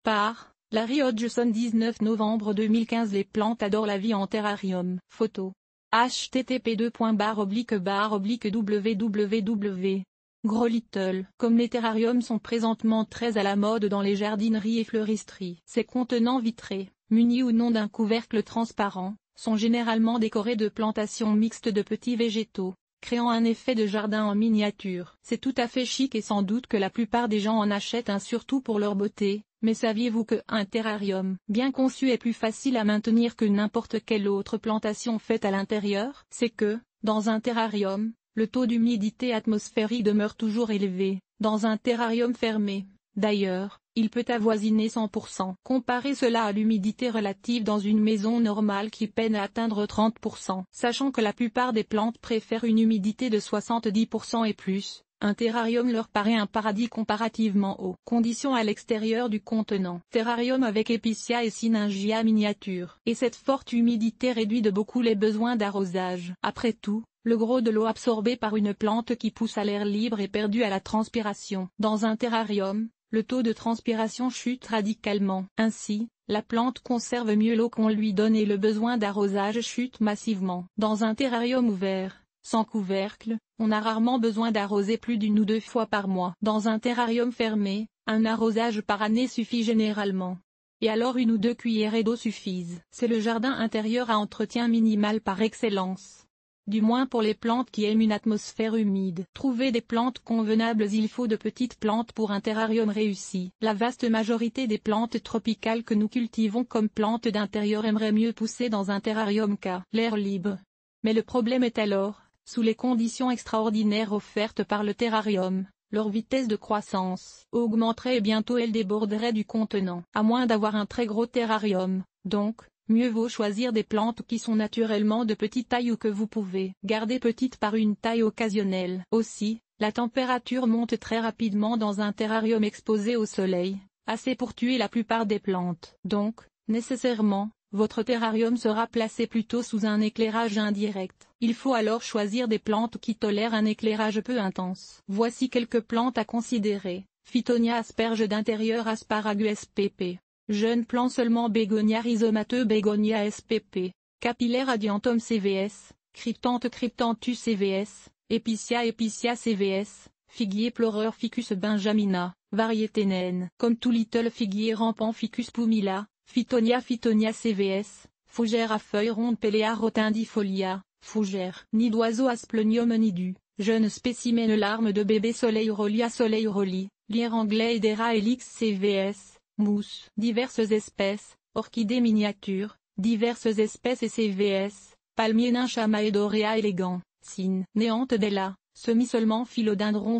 Par Larry Hodgson 19 novembre 2015. Les plantes adorent la vie en terrarium. Photo. http://www. Grow Little. Comme les terrariums sont présentement très à la mode dans les jardineries et fleuristeries, ces contenants vitrés, munis ou non d'un couvercle transparent, sont généralement décorés de plantations mixtes de petits végétaux, créant un effet de jardin en miniature. C'est tout à fait chic et sans doute que la plupart des gens en achètent un surtout pour leur beauté, mais saviez-vous qu'un terrarium bien conçu est plus facile à maintenir que n'importe quelle autre plantation faite à l'intérieur? C'est que, dans un terrarium, le taux d'humidité atmosphérique demeure toujours élevé. Dans un terrarium fermé, d'ailleurs, il peut avoisiner 100%. Comparez cela à l'humidité relative dans une maison normale qui peine à atteindre 30%. Sachant que la plupart des plantes préfèrent une humidité de 70% et plus, un terrarium leur paraît un paradis comparativement aux conditions à l'extérieur du contenant. Terrarium avec Epicea et Synyngia miniature. Et cette forte humidité réduit de beaucoup les besoins d'arrosage. Après tout, le gros de l'eau absorbée par une plante qui pousse à l'air libre est perdu à la transpiration. Dans un terrarium, le taux de transpiration chute radicalement. Ainsi, la plante conserve mieux l'eau qu'on lui donne et le besoin d'arrosage chute massivement. Dans un terrarium ouvert, sans couvercle, on a rarement besoin d'arroser plus d'1 ou 2 fois par mois. Dans un terrarium fermé, un arrosage par année suffit généralement. Et alors 1 ou 2 cuillerées d'eau suffisent. C'est le jardin intérieur à entretien minimal par excellence. Du moins pour les plantes qui aiment une atmosphère humide. Trouver des plantes convenables. Il faut de petites plantes pour un terrarium réussi. La vaste majorité des plantes tropicales que nous cultivons comme plantes d'intérieur aimeraient mieux pousser dans un terrarium qu'à l'air libre. Mais le problème est alors, sous les conditions extraordinaires offertes par le terrarium, leur vitesse de croissance augmenterait et bientôt elle déborderait du contenant. À moins d'avoir un très gros terrarium, donc, mieux vaut choisir des plantes qui sont naturellement de petite taille ou que vous pouvez garder petites par une taille occasionnelle. Aussi, la température monte très rapidement dans un terrarium exposé au soleil, assez pour tuer la plupart des plantes. Donc, nécessairement, votre terrarium sera placé plutôt sous un éclairage indirect. Il faut alors choisir des plantes qui tolèrent un éclairage peu intense. Voici quelques plantes à considérer. Phytonia asperge d'intérieur Asparagus spp. Jeune plant seulement Bégonia rhizomateux Bégonia spp. Capillaire Adiantum cvs, Cryptanthe Cryptanthus cvs, Epicea Epicea cvs, Figuier pleureur Ficus benjamina, variété naine. Comme tout little figuier rampant Ficus pumila, Phytonia Phytonia cvs, fougère à feuilles rondes Pelea rotundifolia, fougère. Nid d'oiseau Asplenium nidu, jeune spécimen larme de bébé Soleil Rolie, lierre anglais Hedera helix cvs. Mousse. Diverses espèces, orchidées miniatures, diverses espèces et CVS, palmier nain Chamaedorea élégant, Syn. Néante della, semi-seulement philodendron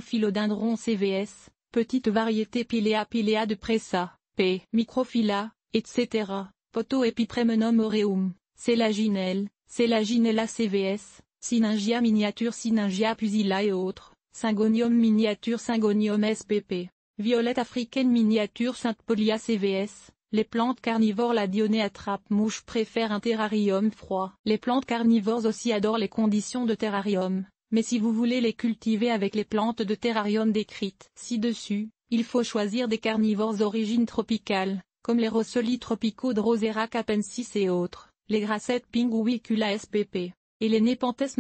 CVS, petite variété Pilea de Pressa, P. Microphylla, etc. Potoepipremenum aureum, Selaginella CVS, Synyngia miniature Synyngia pusilla et autres, Syngonium miniature Syngonium spp. Violette africaine miniature Sainte-Polia cvs, les plantes carnivores. La dionée attrape-mouche préfère un terrarium froid. Les plantes carnivores aussi adorent les conditions de terrarium, mais si vous voulez les cultiver avec les plantes de terrarium décrites ci-dessus, il faut choisir des carnivores d'origine tropicale, comme les rossolis tropicaux Drosera capensis et autres, les grassettes Pinguicula spp, et les Nepenthes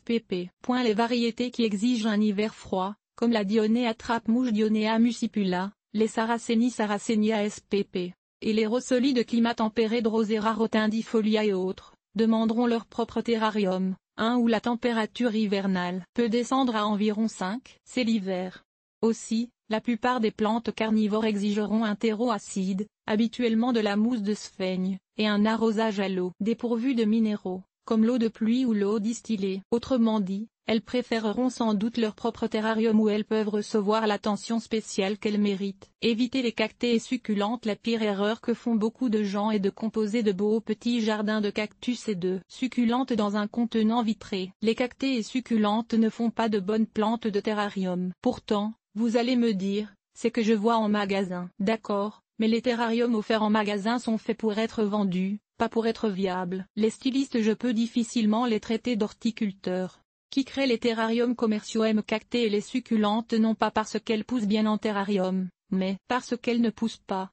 pp. Les variétés qui exigent un hiver froid, comme la dionée attrape-mouche Dionea muscipula, les Sarracenia spp, et les rossolis de climat tempéré Drosera rotundifolia et autres, demanderont leur propre terrarium, où la température hivernale peut descendre à environ 5, c'est l'hiver. Aussi, la plupart des plantes carnivores exigeront un terreau acide, habituellement de la mousse de sphaigne, et un arrosage à l'eau dépourvu de minéraux, comme l'eau de pluie ou l'eau distillée. Autrement dit, elles préféreront sans doute leur propre terrarium où elles peuvent recevoir l'attention spéciale qu'elles méritent. Évitez les cactés et succulentes. La pire erreur que font beaucoup de gens est de composer de beaux petits jardins de cactus et de succulentes dans un contenant vitré. Les cactés et succulentes ne font pas de bonnes plantes de terrarium. Pourtant, vous allez me dire, c'est que je vois en magasin. D'accord, mais les terrariums offerts en magasin sont faits pour être vendus, pas pour être viables. Les stylistes, je peux difficilement les traiter d'horticulteurs qui créent les terrariums commerciaux aiment cactés et les succulentes non pas parce qu'elles poussent bien en terrarium, mais parce qu'elles ne poussent pas,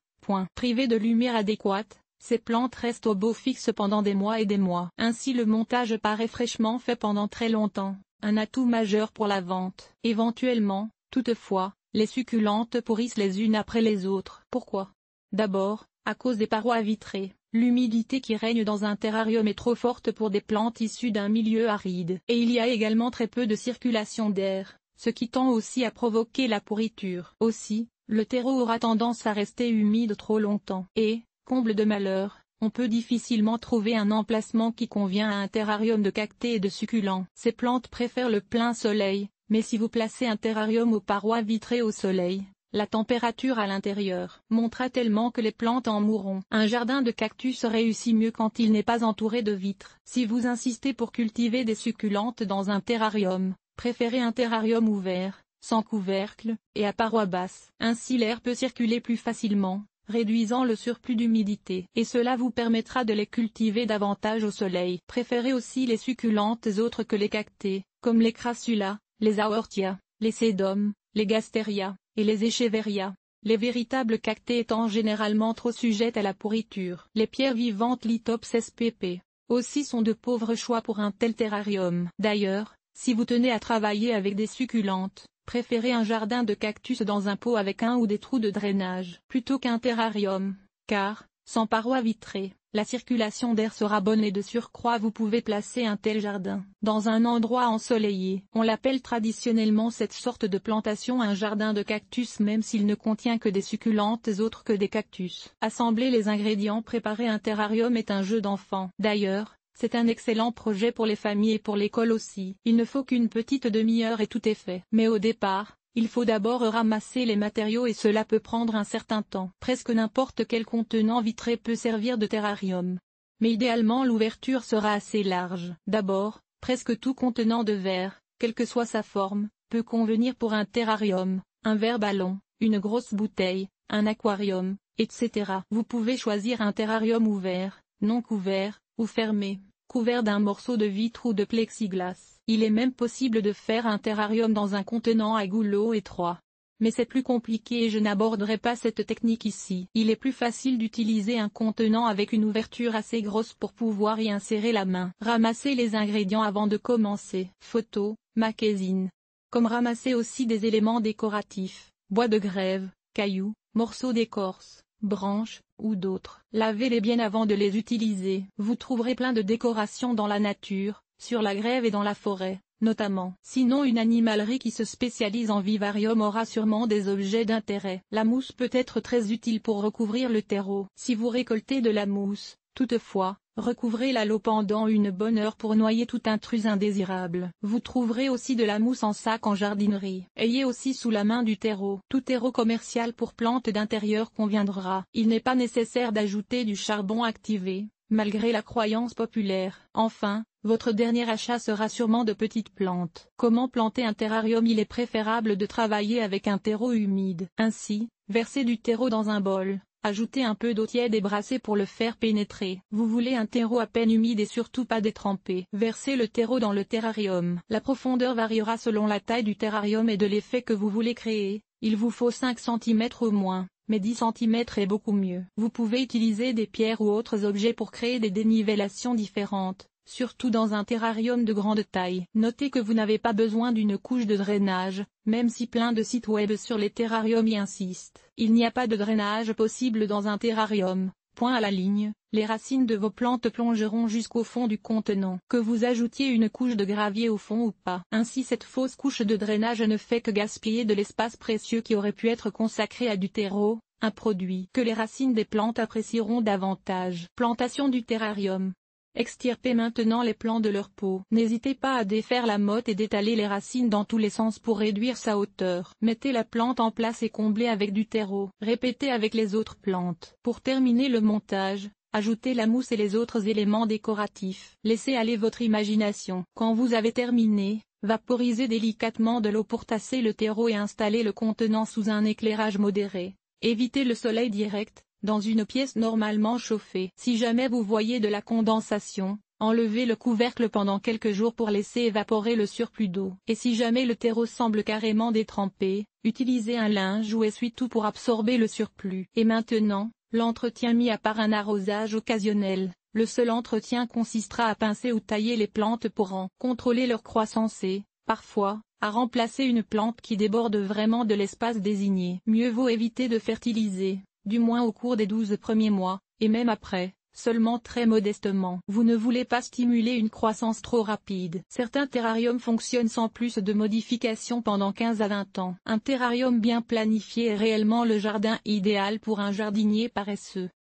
Privées de lumière adéquate, ces plantes restent au beau fixe pendant des mois et des mois. Ainsi le montage paraît fraîchement fait pendant très longtemps, un atout majeur pour la vente. Éventuellement, toutefois, les succulentes pourrissent les unes après les autres. Pourquoi? D'abord, à cause des parois vitrées. L'humidité qui règne dans un terrarium est trop forte pour des plantes issues d'un milieu aride. Et il y a également très peu de circulation d'air, ce qui tend aussi à provoquer la pourriture. Aussi, le terreau aura tendance à rester humide trop longtemps. Et, comble de malheur, on peut difficilement trouver un emplacement qui convient à un terrarium de cactés et de succulents. Ces plantes préfèrent le plein soleil, mais si vous placez un terrarium aux parois vitrées au soleil, la température à l'intérieur montera tellement que les plantes en mourront. Un jardin de cactus réussit mieux quand il n'est pas entouré de vitres. Si vous insistez pour cultiver des succulentes dans un terrarium, préférez un terrarium ouvert, sans couvercle, et à parois basses. Ainsi l'air peut circuler plus facilement, réduisant le surplus d'humidité. Et cela vous permettra de les cultiver davantage au soleil. Préférez aussi les succulentes autres que les cactés, comme les crassulas, les aortias, les sédums, les gasterias, et les echeveria, les véritables cactés étant généralement trop sujettes à la pourriture. Les pierres vivantes Lithops spp. aussi sont de pauvres choix pour un tel terrarium. D'ailleurs, si vous tenez à travailler avec des succulentes, préférez un jardin de cactus dans un pot avec un ou des trous de drainage, plutôt qu'un terrarium, car, sans parois vitrées, la circulation d'air sera bonne et de surcroît vous pouvez placer un tel jardin dans un endroit ensoleillé. On l'appelle traditionnellement cette sorte de plantation un jardin de cactus même s'il ne contient que des succulentes autres que des cactus. Assembler les ingrédients, préparer un terrarium est un jeu d'enfant. D'ailleurs, c'est un excellent projet pour les familles et pour l'école aussi. Il ne faut qu'une petite demi-heure et tout est fait. Mais au départ, il faut d'abord ramasser les matériaux et cela peut prendre un certain temps. Presque n'importe quel contenant vitré peut servir de terrarium. Mais idéalement l'ouverture sera assez large. D'abord, presque tout contenant de verre, quelle que soit sa forme, peut convenir pour un terrarium, un verre ballon, une grosse bouteille, un aquarium, etc. Vous pouvez choisir un terrarium ouvert, non couvert, ou fermé, couvert d'un morceau de vitre ou de plexiglas. Il est même possible de faire un terrarium dans un contenant à goulot étroit. Mais c'est plus compliqué et je n'aborderai pas cette technique ici. Il est plus facile d'utiliser un contenant avec une ouverture assez grosse pour pouvoir y insérer la main. Ramassez les ingrédients avant de commencer. Photo, magazine. Comme ramasser aussi des éléments décoratifs, bois de grève, cailloux, morceaux d'écorce, branches, ou d'autres. Lavez-les bien avant de les utiliser. Vous trouverez plein de décorations dans la nature, sur la grève et dans la forêt, notamment. Sinon une animalerie qui se spécialise en vivarium aura sûrement des objets d'intérêt. La mousse peut être très utile pour recouvrir le terreau. Si vous récoltez de la mousse, toutefois, recouvrez-la l'eau pendant une bonne heure pour noyer tout intrus indésirable. Vous trouverez aussi de la mousse en sac en jardinerie. Ayez aussi sous la main du terreau. Tout terreau commercial pour plantes d'intérieur conviendra. Il n'est pas nécessaire d'ajouter du charbon activé, malgré la croyance populaire. Enfin, votre dernier achat sera sûrement de petites plantes. Comment planter un terrarium? Il est préférable de travailler avec un terreau humide. Ainsi, versez du terreau dans un bol. Ajoutez un peu d'eau tiède et brassez pour le faire pénétrer. Vous voulez un terreau à peine humide et surtout pas détrempé. Versez le terreau dans le terrarium. La profondeur variera selon la taille du terrarium et de l'effet que vous voulez créer. Il vous faut 5 cm au moins, mais 10 cm est beaucoup mieux. Vous pouvez utiliser des pierres ou autres objets pour créer des dénivellations différentes, surtout dans un terrarium de grande taille. Notez que vous n'avez pas besoin d'une couche de drainage, même si plein de sites web sur les terrariums y insistent. Il n'y a pas de drainage possible dans un terrarium. Point à la ligne, les racines de vos plantes plongeront jusqu'au fond du contenant. Que vous ajoutiez une couche de gravier au fond ou pas. Ainsi cette fausse couche de drainage ne fait que gaspiller de l'espace précieux qui aurait pu être consacré à du terreau, un produit que les racines des plantes apprécieront davantage. Plantation du terrarium. Extirpez maintenant les plants de leur peau. N'hésitez pas à défaire la motte et d'étaler les racines dans tous les sens pour réduire sa hauteur. Mettez la plante en place et comblez avec du terreau. Répétez avec les autres plantes. Pour terminer le montage, ajoutez la mousse et les autres éléments décoratifs. Laissez aller votre imagination. Quand vous avez terminé, vaporisez délicatement de l'eau pour tasser le terreau et installer le contenant sous un éclairage modéré. Évitez le soleil direct, dans une pièce normalement chauffée. Si jamais vous voyez de la condensation, enlevez le couvercle pendant quelques jours pour laisser évaporer le surplus d'eau. Et si jamais le terreau semble carrément détrempé, utilisez un linge ou essuie-tout pour absorber le surplus. Et maintenant, L'entretien mis à part un arrosage occasionnel. Le seul entretien consistera à pincer ou tailler les plantes pour en contrôler leur croissance et, parfois, à remplacer une plante qui déborde vraiment de l'espace désigné. Mieux vaut éviter de fertiliser, du moins au cours des 12 premiers mois, et même après, seulement très modestement. Vous ne voulez pas stimuler une croissance trop rapide. Certains terrariums fonctionnent sans plus de modifications pendant 15 à 20 ans. Un terrarium bien planifié est réellement le jardin idéal pour un jardinier paresseux.